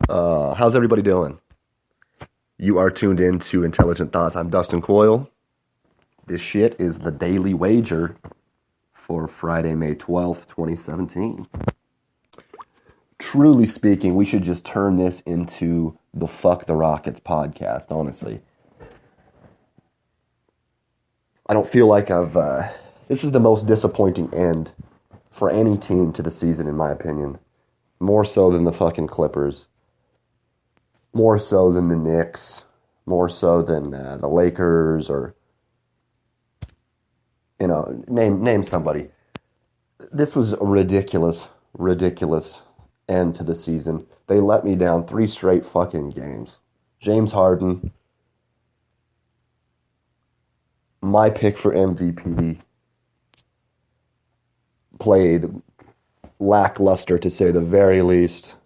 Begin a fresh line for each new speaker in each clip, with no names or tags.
How's everybody doing? You are tuned in to Intelligent Thoughts. I'm Dustin Coyle. This shit is the Daily Wager for Friday, May 12th, 2017. Truly speaking, we should just turn this into the Fuck the Rockets podcast, honestly. I don't feel like this is the most disappointing end for any team to the season, in my opinion. More so than the fucking Clippers. More so than the Knicks. More so than the Lakers or, name somebody. This was a ridiculous end to the season. They let me down 3 straight fucking games. James Harden, my pick for MVP, played lackluster to say the very least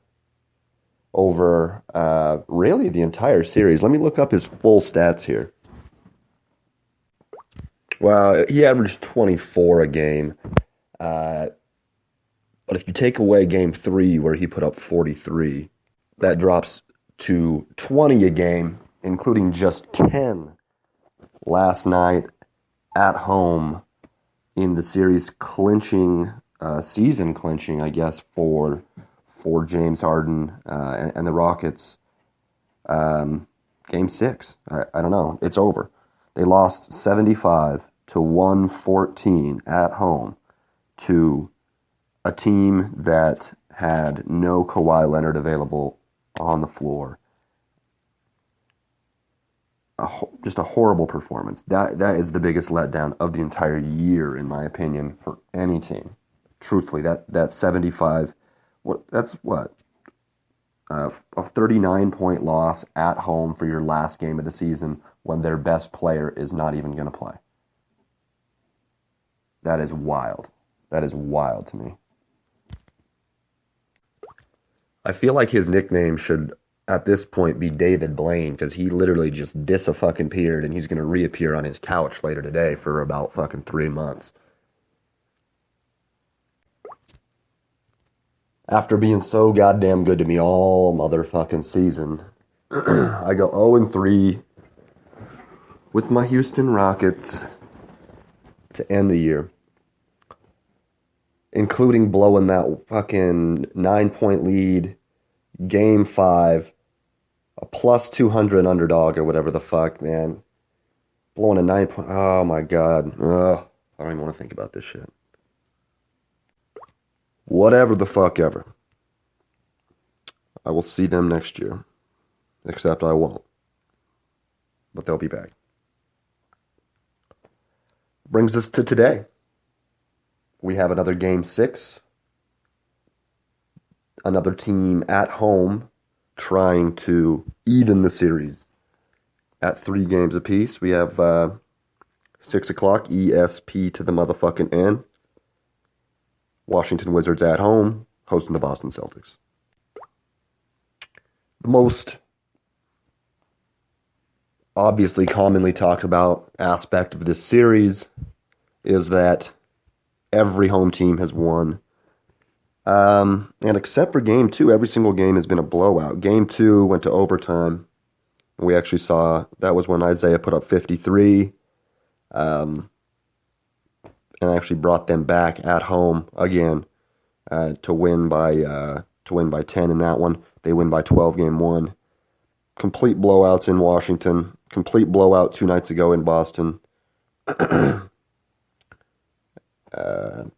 over really the entire series. Let me look up his full stats here. Well, he averaged 24 a game. But if you take away game 3 where he put up 43, that drops to 20 a game, including just 10 last night at home in the series season clinching, I guess, for James Harden and the Rockets. Game 6, I don't know. It's over. They lost 75-114 at home to a team that had no Kawhi Leonard available on the floor. Just a horrible performance. That is the biggest letdown of the entire year, in my opinion, for any team. Truthfully, that 75, that's what? A 39-point loss at home for your last game of the season when their best player is not even going to play. That is wild. That is wild to me. I feel like his nickname should, at this point, be David Blaine, because he literally just dis-a-fucking-peared, and he's going to reappear on his couch later today for about fucking 3 months. After being so goddamn good to me all motherfucking season, I go 0-3 with my Houston Rockets to end the year, including blowing that fucking 9-point lead, game 5, a plus 200 underdog or whatever the fuck, man. Blowing a 9-point, oh my god. Ugh, I don't even want to think about this shit. Whatever the fuck ever. I will see them next year. Except I won't. But they'll be back. Brings us to today. We have another game 6. Another team at home trying to even the series at 3 games apiece. We have 6 o'clock ESP to the motherfucking N. Washington Wizards at home, hosting the Boston Celtics. The most obviously commonly talked about aspect of this series is that every home team has won. And except for Game 2, every single game has been a blowout. Game 2 went to overtime. We actually saw, that was when Isaiah put up 53. And actually brought them back at home again to win by 10 in that one. They win by 12 game 1. Complete blowouts in Washington. Complete blowout 2 nights ago in Boston. Here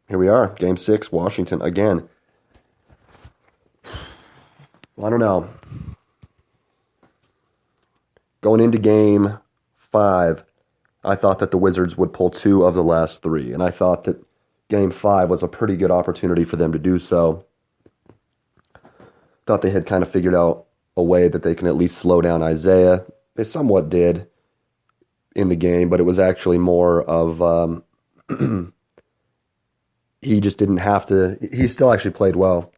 we are, game 6, Washington again. I don't know. Going into game 5, I thought that the Wizards would pull 2 of the last 3, and I thought that game 5 was a pretty good opportunity for them to do so. Thought they had kind of figured out a way that they can at least slow down Isaiah. They somewhat did in the game, but it was actually more of he just didn't have to. He still actually played well.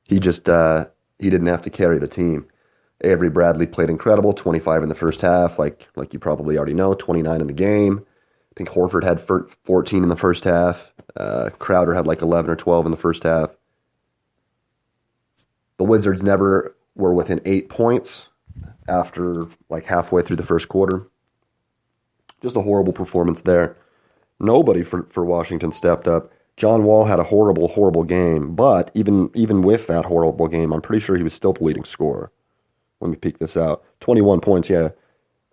He just he didn't have to carry the team. Avery Bradley played incredible, 25 in the first half, like you probably already know, 29 in the game. I think Horford had 14 in the first half. Crowder had like 11 or 12 in the first half. The Wizards never were within 8 points after like halfway through the first quarter. Just a horrible performance there. Nobody for Washington stepped up. John Wall had a horrible, horrible game, but even with that horrible game, I'm pretty sure he was still the leading scorer. Let me peek this out. 21 points, yeah.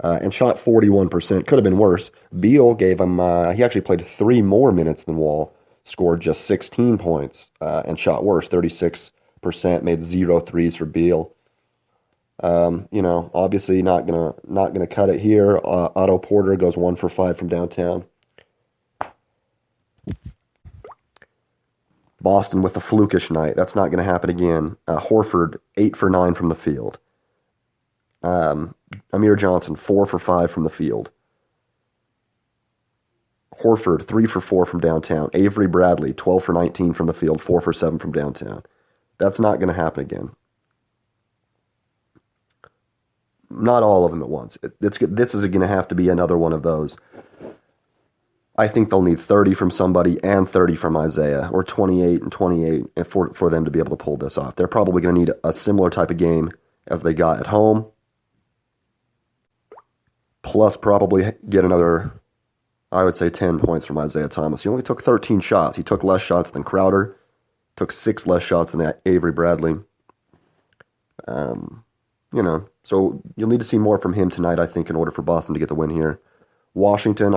And shot 41%. Could have been worse. Beal gave him, he actually played 3 more minutes than Wall, scored just 16 points, and shot worse, 36%, made 0 threes for Beal. Obviously not gonna cut it here. Otto Porter goes 1 for 5 from downtown. Boston with a flukish night. That's not going to happen again. Horford 8 for 9 from the field. Amir Johnson 4 for 5 from the field. Horford 3 for 4 from downtown. Avery Bradley 12 for 19 from the field, 4 for 7 from downtown. That's not going to happen again. Not all of them at once. This is going to have to be another one of those. I think they'll need 30 from somebody and 30 from Isaiah, or 28 and 28 for them to be able to pull this off. They're probably going to need a similar type of game as they got at home, plus probably get another, I would say, 10 points from Isaiah Thomas. He only took 13 shots. He took less shots than Crowder, took 6 less shots than Avery Bradley. So you'll need to see more from him tonight, I think, in order for Boston to get the win here. Washington,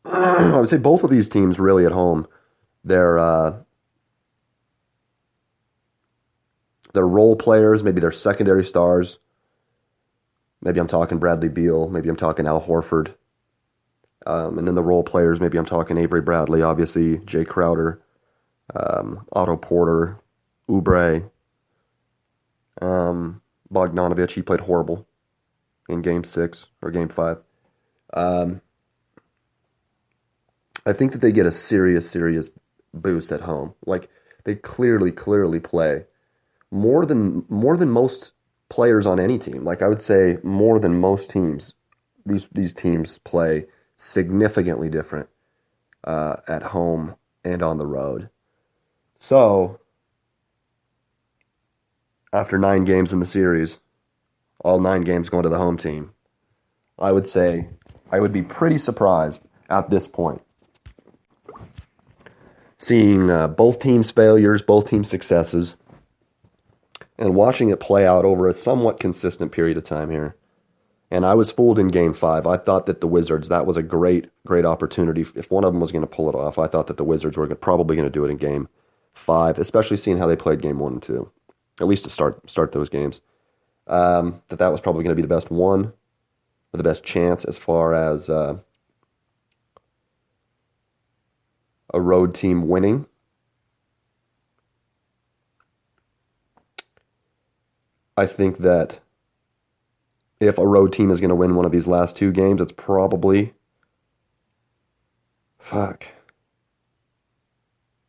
I would say both of these teams really at home, they're role players, maybe they're secondary stars. Maybe I'm talking Bradley Beal, maybe I'm talking Al Horford. And then the role players, maybe I'm talking Avery Bradley, obviously, Jay Crowder, Otto Porter, Oubre, Bogdanovich. He played horrible in Game 6 or Game 5. I think that they get a serious boost at home. Like, they clearly play more than most players on any team. Like, I would say more than most teams. These teams play significantly different at home and on the road. So, after 9 games in the series, all 9 games going to the home team, I would say I would be pretty surprised at this point, seeing both teams' failures, both teams' successes, and watching it play out over a somewhat consistent period of time here. And I was fooled in Game 5. I thought that the Wizards, that was a great opportunity. If one of them was going to pull it off, I thought that the Wizards were probably going to do it in Game 5, especially seeing how they played Game 1 and 2, at least to start those games. That was probably going to be the best one, or the best chance as far as a road team winning. I think that if a road team is going to win one of these last 2 games, it's probably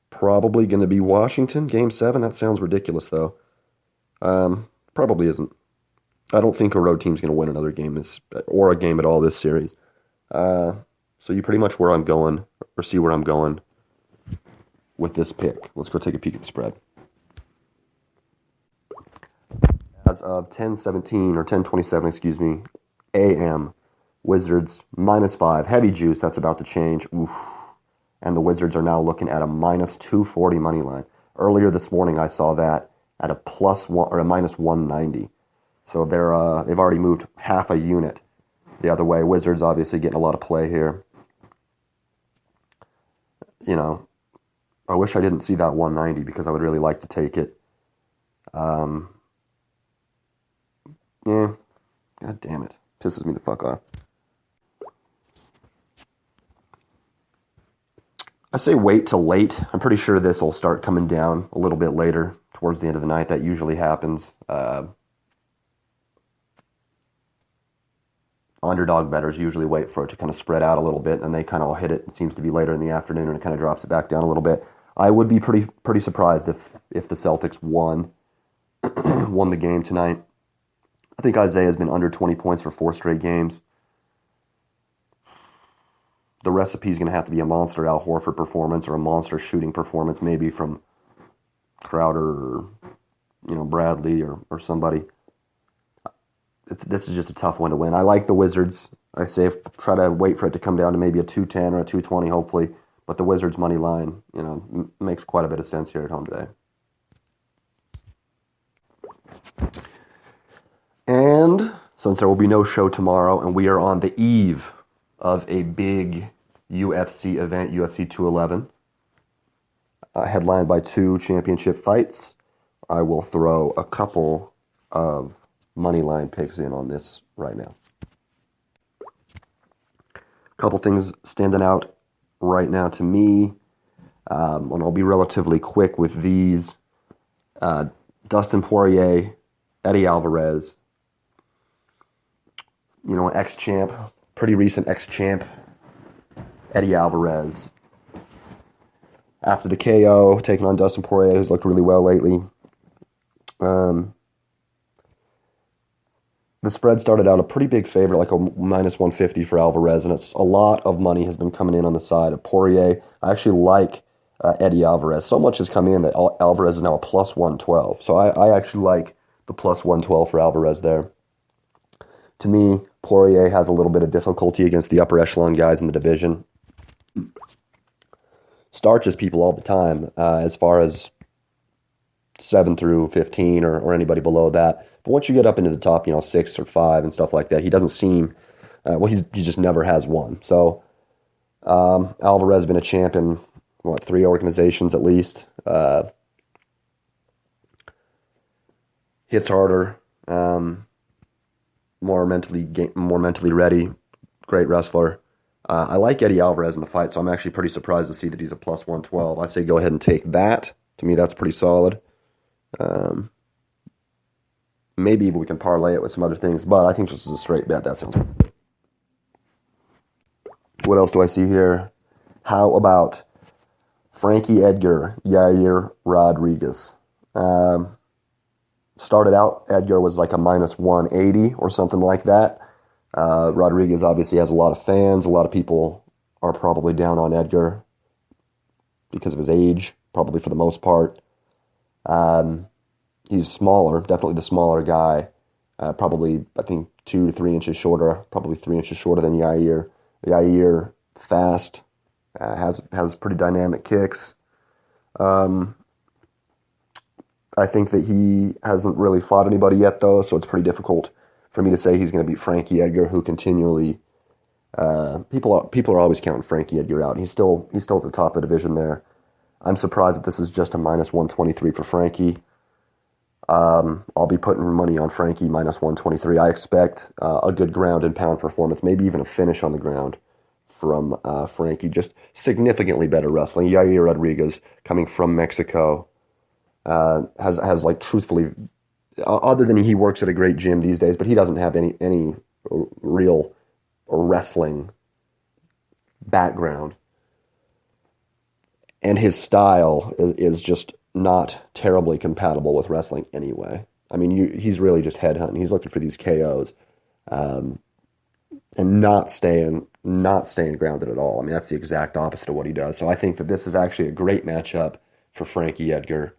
going to be Washington, Game 7. That sounds ridiculous, though. Probably isn't. I don't think a road team's going to win another game or a game at all this series. So you pretty much where I'm going, or see where I'm going with this pick. Let's go take a peek at the spread. As of 10:17 or 10:27, a.m., Wizards -5, heavy juice. That's about to change. Oof. And the Wizards are now looking at a -240 money line. Earlier this morning, I saw that at a +1 or a -190. So they've already moved half a unit the other way. Wizards obviously getting a lot of play here. I wish I didn't see that 190 because I would really like to take it. God damn it. Pisses me the fuck off. I say wait till late. I'm pretty sure this will start coming down a little bit later, towards the end of the night. That usually happens. Underdog bettors usually wait for it to kind of spread out a little bit, and they kind of all hit it. It seems to be later in the afternoon, and it kind of drops it back down a little bit. I would be pretty surprised if the Celtics won the game tonight. I think Isaiah's been under 20 points for 4 straight games. The recipe is going to have to be a monster Al Horford performance or a monster shooting performance, maybe from Crowder or Bradley or somebody. This is just a tough one to win. I like the Wizards. I say try to wait for it to come down to maybe a 210 or a 220, hopefully. But the Wizards money line, makes quite a bit of sense here at home today. And since there will be no show tomorrow, and we are on the eve of a big UFC event, UFC 211, headlined by 2 championship fights, I will throw a couple of money line picks in on this right now. A couple things standing out right now to me, and I'll be relatively quick with these. Dustin Poirier, Eddie Alvarez, an ex-champ, pretty recent ex-champ, Eddie Alvarez. After the KO, taking on Dustin Poirier, who's looked really well lately. The spread started out a pretty big favorite, like a minus 150 for Alvarez, and a lot of money has been coming in on the side of Poirier. I actually like Eddie Alvarez. So much has come in that Alvarez is now a plus 112. So I actually like the plus 112 for Alvarez there. To me, Poirier has a little bit of difficulty against the upper echelon guys in the division. Starches people all the time as far as 7 through 15 or anybody below that. But once you get up into the top, 6 or 5 and stuff like that, he doesn't seem, he just never has won. So Alvarez has been a champ in, 3 organizations at least. Hits harder, more mentally ready, great wrestler. I like Eddie Alvarez in the fight, so I'm actually pretty surprised to see that he's a plus 112. I say go ahead and take that. To me, that's pretty solid. Maybe we can parlay it with some other things, but I think this is a straight bet. That sounds good. What else do I see here? How about Frankie Edgar, Yair Rodriguez? Started out, Edgar was like a minus 180 or something like that. Rodriguez obviously has a lot of fans. A lot of people are probably down on Edgar because of his age, probably for the most part. He's smaller, definitely the smaller guy. Probably, I think, 2 to 3 inches shorter, probably 3 inches shorter than Yair. Yair, fast, has pretty dynamic kicks. I think that he hasn't really fought anybody yet, though, so it's pretty difficult for me to say he's going to beat Frankie Edgar, who continually people are always counting Frankie Edgar out. He's still at the top of the division there. I'm surprised that this is just a minus 123 for Frankie. I'll be putting money on Frankie minus 123. I expect a good ground and pound performance, maybe even a finish on the ground from Frankie. Just significantly better wrestling. Yair Rodriguez, coming from Mexico, has like truthfully, other than he works at a great gym these days, but he doesn't have any real wrestling background. And his style is just not terribly compatible with wrestling anyway. I mean, he's really just headhunting. He's looking for these KOs, and not staying grounded at all. I mean, that's the exact opposite of what he does. So I think that this is actually a great matchup for Frankie Edgar.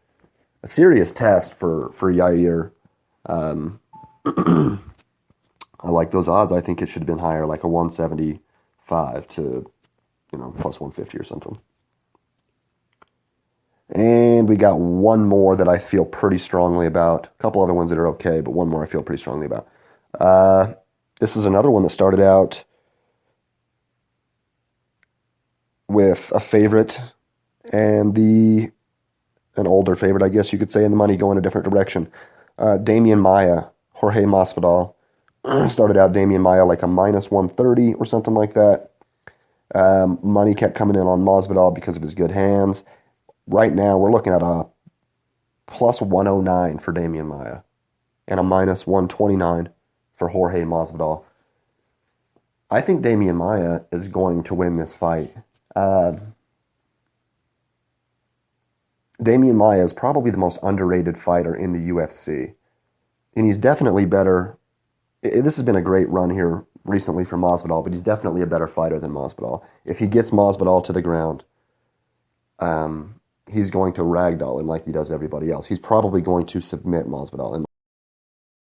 A serious test for Yair. I like those odds. I think it should have been higher, like a 175 to, plus 150 or something. And we got one more that I feel pretty strongly about. A couple other ones that are okay, but one more I feel pretty strongly about. This is another one that started out with a favorite and an older favorite, I guess you could say, and the money going a different direction. Damian Maia, Jorge Masvidal. Started out Damian Maia like a minus 130 or something like that. Money kept coming in on Masvidal because of his good hands. Right now, we're looking at a plus 109 for Damian Maia and a minus 129 for Jorge Masvidal. I think Damian Maia is going to win this fight. Damian Maia is probably the most underrated fighter in the UFC. And he's definitely better. This has been a great run here recently for Masvidal, but he's definitely a better fighter than Masvidal. If he gets Masvidal to the ground, he's going to ragdoll him like he does everybody else. He's probably going to submit Masvidal.